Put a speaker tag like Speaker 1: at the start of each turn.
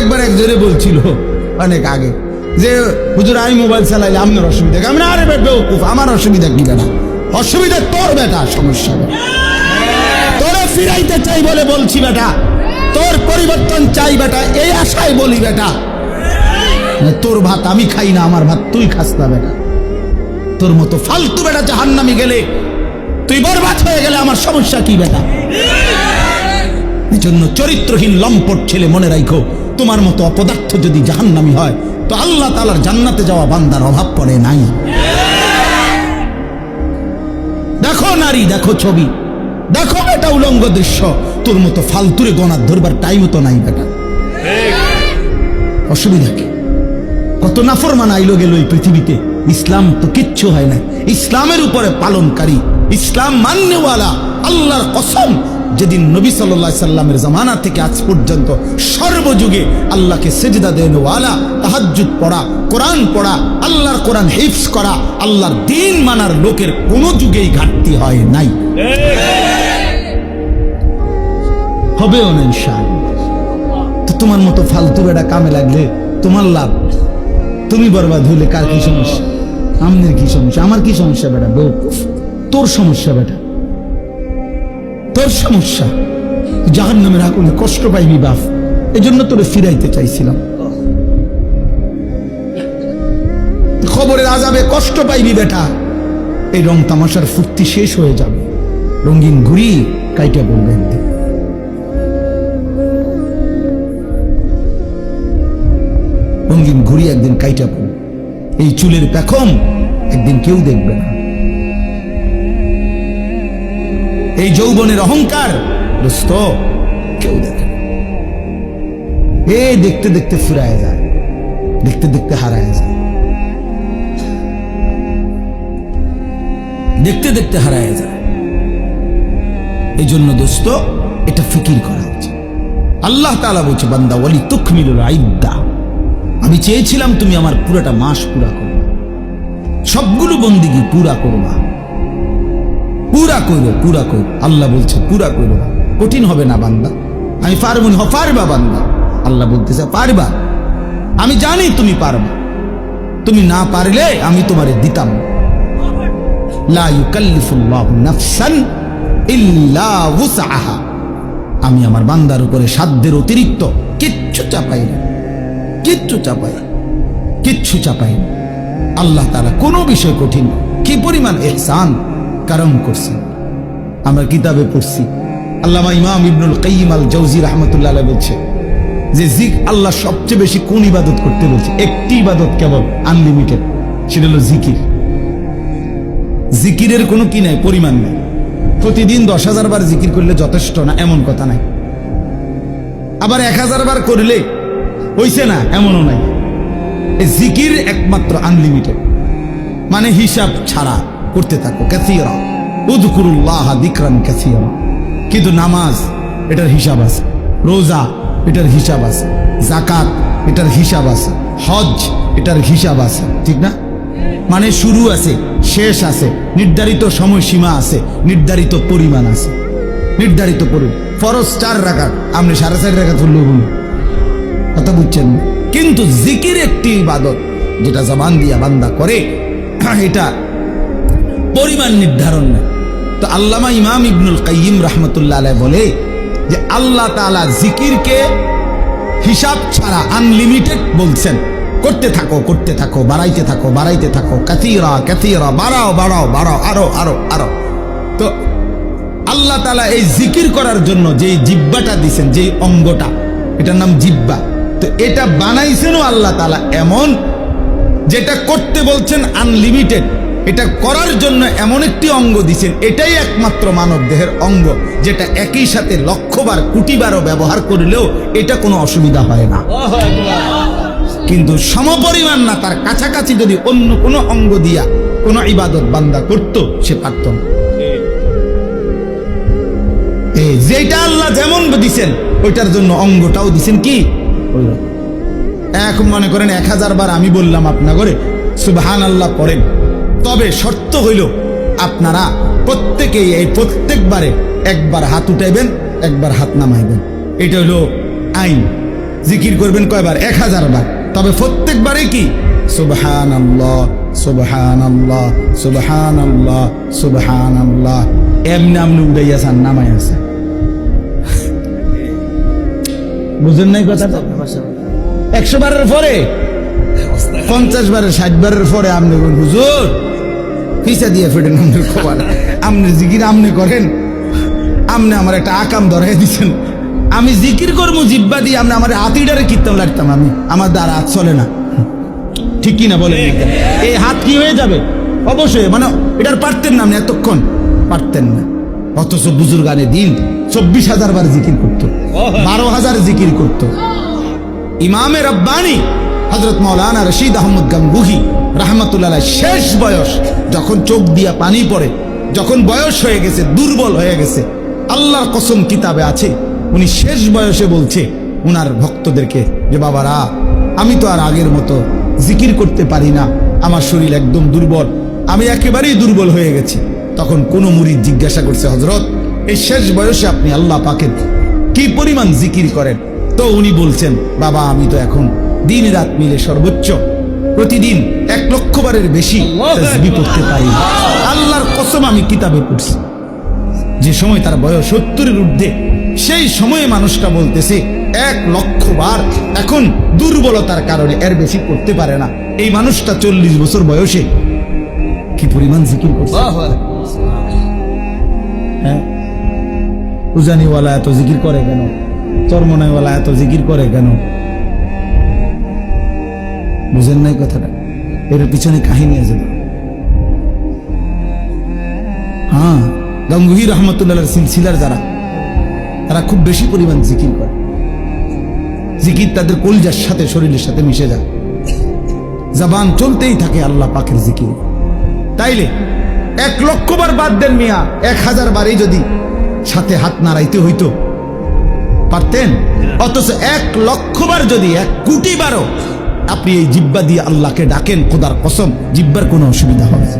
Speaker 1: একবার একজনে বলছিল অনেক আগে যে হুজুর আমি মোবাইল চালাইলে আপনার অসুবিধা কি? আমি না, আরে বেউকুফ, আমার অসুবিধা কি বেটা? অসুবিধা তোর বেটা, সমস্যা বেটা। তোরে ফিরাইতে চাই বলে বলছি বেটা, তোর পরিবর্তন চাই বেটা, এই আশায় বলি বেটা। তোর ভাত আমি খাই না, আমার ভাত তুই খাস না বেটা। তোর মতো ফালতু বেটা জাহান্নামে গেলে, তুই বরবাদ হয়ে গেলে আমার সমস্যা কি বেটা? এই জন্য চরিত্রহীন লম্পট ছেলে মনে রাখো, তোমার মতো অপদার্থ যদি জাহান্নামী হয় তো আল্লাহ তাআলার জান্নাতে যাওয়া বান্দার অভাব পড়ে নাই। দেখো নারী, দেখো ছবি, দেখো এটা উলঙ্গ দৃশ্য, তোর মতো ফালতুরে গণার ধরবার টাইমও তো নাই বেটা। অসুবিধা কি? কত নাফরমান আইলো গেল এই পৃথিবীতে, ইসলাম তো কিচ্ছু হয় না। ইসলামের উপরে পালনকারী, ইসলাম মাননেওয়ালা, আল্লাহর কসম, যেদিন নবী সাল্লাল্লাহু আলাইহি সাল্লামের জামানা থেকে আজ পর্যন্ত সর্বযুগে আল্লাহকে সিজদা দেওয়ালা, তাহাজ্জুদ পড়া, কোরআন পড়া, আল্লাহর কোরআন হিফজ করা, আল্লাহর দ্বীন মানার লোকের কোনো যুগেই ঘাটতি হয় নাই, হবেও না ইনশাআল্লাহ। তো তোমার মতো ফালতু বেটা কামে লাগলে তোমার লাভ, তুমি বরবাদ হইলে কার কি সমস্যা? আমাদের কি সমস্যা? আমার কি সমস্যা বেটা? বেউকুফ, তোর সমস্যা বেটা, তোর সমস্যা। জাহান্নামের আগুনে কষ্ট পাইবি বাপ, এই জন্য তোরে ফিরাইতে চাইছিলাম। খবরের আযাবে কষ্ট পাইবি বেটা, এই রং তামাশার ফুর্তি শেষ হয়ে যাবে, রঙিন ঘুড়ি কাইটা বলবে একদিন। রঙিন ঘুড়ি একদিন কাইটা পড়বে, এই চুলের পেখম একদিন কেউ দেখবে না, এই যৌবনের অহংকার দোস্ত কেউ দেখে না। এই দেখতে দেখতে ফুরায় যায়, দেখতে দেখতে হারায় যায়, দেখতে দেখতে হারায় যায়। এই জন্য দোস্ত এটা ফিকির করা উচিত। আল্লাহ তাআলা বলছে, বান্দা ওয়ালি তুকমিলুল ইদ্দা, আমি চেয়েছিলাম তুমি আমার পুরোটা মাস পুরা করবে, সবগুলো বন্দিগি পুরা করবা, পুরা করো, পুরা করো। আল্লাহ বলছে পুরা করো, কঠিন হবে না বান্দা, আমি পারবো না। পারবা বান্দা, আল্লাহ বলতেছে পারবা, আমি জানি তুমি পারবা, তুমি না পারলে আমি তোমারে দিতাম। লা ইউকাল্লিফুল্লাহু নাফসান ইল্লা উসআহা, আমি আমার বান্দার উপরে সাধ্যের অতিরিক্ত কিচ্ছু চাপাই না, কিচ্ছু চাপাই, কিচ্ছু চাপাই না। আল্লাহ তাআলা কোনো বিষয় কঠিন, কি পরিমাণ ইহসান কারম করছেন। আমরা কিতাবে পড়ছি, আল্লামা ইমাম ইবনুল কাইয়িম আল জাওজি রাহমাতুল্লাহ আলাইহি বলছে যে আল্লাহ সবচেয়ে বেশি কোন ইবাদত করতে বলছে? একটি ইবাদত কেবল, আনলিমিটেড, সেটা হলো জিকির। জিকিরের কোনো কি নাই, পরিমাণ নাই। প্রতিদিন 10,000 বার জিকির করলে যথেষ্ট না এমন কথা নাই, আবার 1000 বার করলে হইছে না এমনও নাই। এই জিকির একমাত্র আনলিমিটেড, মানে হিসাব ছাড়া করতে থাকো। কাসীরা উযকুরুল্লাহ যিকরান কাসীরা, কিন্তু নামাজ এটার হিসাব আছে, রোজা এটার হিসাব আছে, যাকাত এটার হিসাব আছে, হজ এটার হিসাব আছে, ঠিক না? মানে শুরু আছে, শেষ আছে, নির্ধারিত সময়সীমা আছে, নির্ধারিত পরিমাণ আছে, নির্ধারিত পরিমাণ। ফরজ 4 রাকাত, আপনি 4.5 রাকাত হলেও বলুন, কথা বুঝছেন? কিন্তু জিকির একটি ইবাদত যেটা জবান দিয়া বান্দা করে, এটা পরিমাণ নির্ধারণ না। তো আল্লামা ইমাম ইবনুল কাইয়িম রাহমাতুল্লাহ আলাইহি বলে যে আল্লাহ তাআলা জিকিরকে হিসাব ছাড়া আনলিমিটেড বলছেন, করতে থাকো, করতে থাকো, বাড়াইতে থাকো, বাড়াইতে থাকো, কাসীরা কাসীরা, বাড়াও বাড়াও বাড়াও, আরো আরো আরো। তো আল্লাহ তাআলা এই জিকির করার জন্য যে জিহ্বাটা দিবেন, যে অঙ্গটা, এটার নাম জিহ্বা, তো এটা বানাইছেনও আল্লাহ তাআলা এমন, যেটা করতে বলছেন আনলিমিটেড, এটা করার জন্য এমন একটি অঙ্গ দিছেন, এটাই একমাত্র মানব দেহের অঙ্গ, যেটা একই সাথে লক্ষবার কোটিবারও ব্যবহার করলেও এটা কোনো অসুবিধা হয় না। কিন্তু সমপরিমাণ না, তার কাছাকাছি যদি অন্য কোনো অঙ্গ দিয়া কোনো ইবাদত বান্দা করত, সে পারত না। যেটা আল্লাহ যেমন দিছেন ওইটার জন্য অঙ্গটাও দিছেন কি ওইরকম। এখন মনে করেন 1000 বার আমি বললাম আপনার ঘরে সুবহানাল্লাহ পড়েন, তবে শর্ত হইল আপনারা প্রত্যেকেই এই প্রত্যেকবারে একবার হাত উঠাইবেন, একবার হাত নামাইবেন, এটা হইল আইন। জিকির করবেন কয়বার? 1000 বার। তবে প্রত্যেকবারে কি সুবহানাল্লাহ সুবহানাল্লাহ সুবহানাল্লাহ সুবহানাল্লাহ এমনি আমনি উড়াইয়াছেন নামাই আছে। বুঝেন নাই কথাটা? 100 বারের পরে 50 বারের 60 বারের পরে আপনি বলুন হুজুর পিছা দিয়ে ফেটেন আমাদের খবর, আপনি জিকির আপনি করেন, আপনি আমার একটা আকাম ধরাই দিচ্ছেন, আমি জিকির করবো জিব্বা দিয়ে, আপনি আমার হাতিটারে কীর্তন লাগতাম, আমি আমার দ্বারা হাত চলে না। ঠিক কিনা বলেন? এই হাত কি হয়ে যাবে? অবশ্যই, মানে এটার পারতেন না, আপনি এতক্ষণ পারতেন না। অথচ বুজুর্গানে দিন 24,000 বার জিকির করতো, 12,000 জিকির করতো। ইমামে রব্বানি হযরত মাওলানা রশিদ আহমদ গাঙ্গুহি রাহমাতুল্লাহ আলাইহি শেষ বয়স, যখন চোখ দিয়া পানি পড়ে, যখন বয়স হয়ে গেছে, দুর্বল হয়ে গেছে, আল্লাহর কসম কিতাবে আছে, উনি শেষ বয়সে বলছে উনার ভক্তদেরকে যে বাবারা, আমি তো আর আগের মতো জিকির করতে পারি না, আমার শরীর একদম দুর্বল, আমি একেবারেই দুর্বল হয়ে গেছি। তখন কোন মুরিদ জিজ্ঞাসা করছে, হযরত এই শেষ বয়সে আপনি আল্লাহ পাকের কি পরিমাণ জিকির করেন? তো উনি বলছেন, বাবা আমি তো এখন দিন রাত মিলে সর্বোচ্চ প্রতিদিন 1 লক্ষ বারের বেশি তাসবিহ পড়তে পারি। আল্লাহর কসম আমি কিতাবে পড়ছি, যে সময় তার বয়স 70-এর ঊর্ধ্বে, সেই সময়ে মানুষটা বলতেছে 1 লক্ষ বার। এখন দুর্বলতার কারণে এর বেশি করতে পারে না। এই মানুষটা 40 বছর বয়সে কি পরিমাণ জিকির করছে। হ্যাঁ, উজানিওয়ালা এত জিকির করে কেন? চরমনাইওয়ালা এত জিকির করে কেন? বুঝেন নাই কথাটা? এর পিছনে কাহিনী আছে। হ্যাঁ, গাঙ্গুহি রহমতুল্লাহ সিলসিলার যারা, তারা খুব বেশি পরিমাণ জিকির করে। জিকির তাদের কলিজার সাথে, শরীরের সাথে মিশে যায়, জবান চলতেই থাকে আল্লাহ পাকের জিকির। তাইলে 1 লক্ষ বার বাদ দেন মিয়া, 1000 বারই যদি সাথে হাত নাড়াইতে হইতো পারতেন। অথচ 1 লক্ষ বার যদি 1 কোটি বারও আপনি এই জিব্বা দিয়ে আল্লাহকে ডাকেন, খোদার কসম জিব্বার কোনো অসুবিধা হবে না।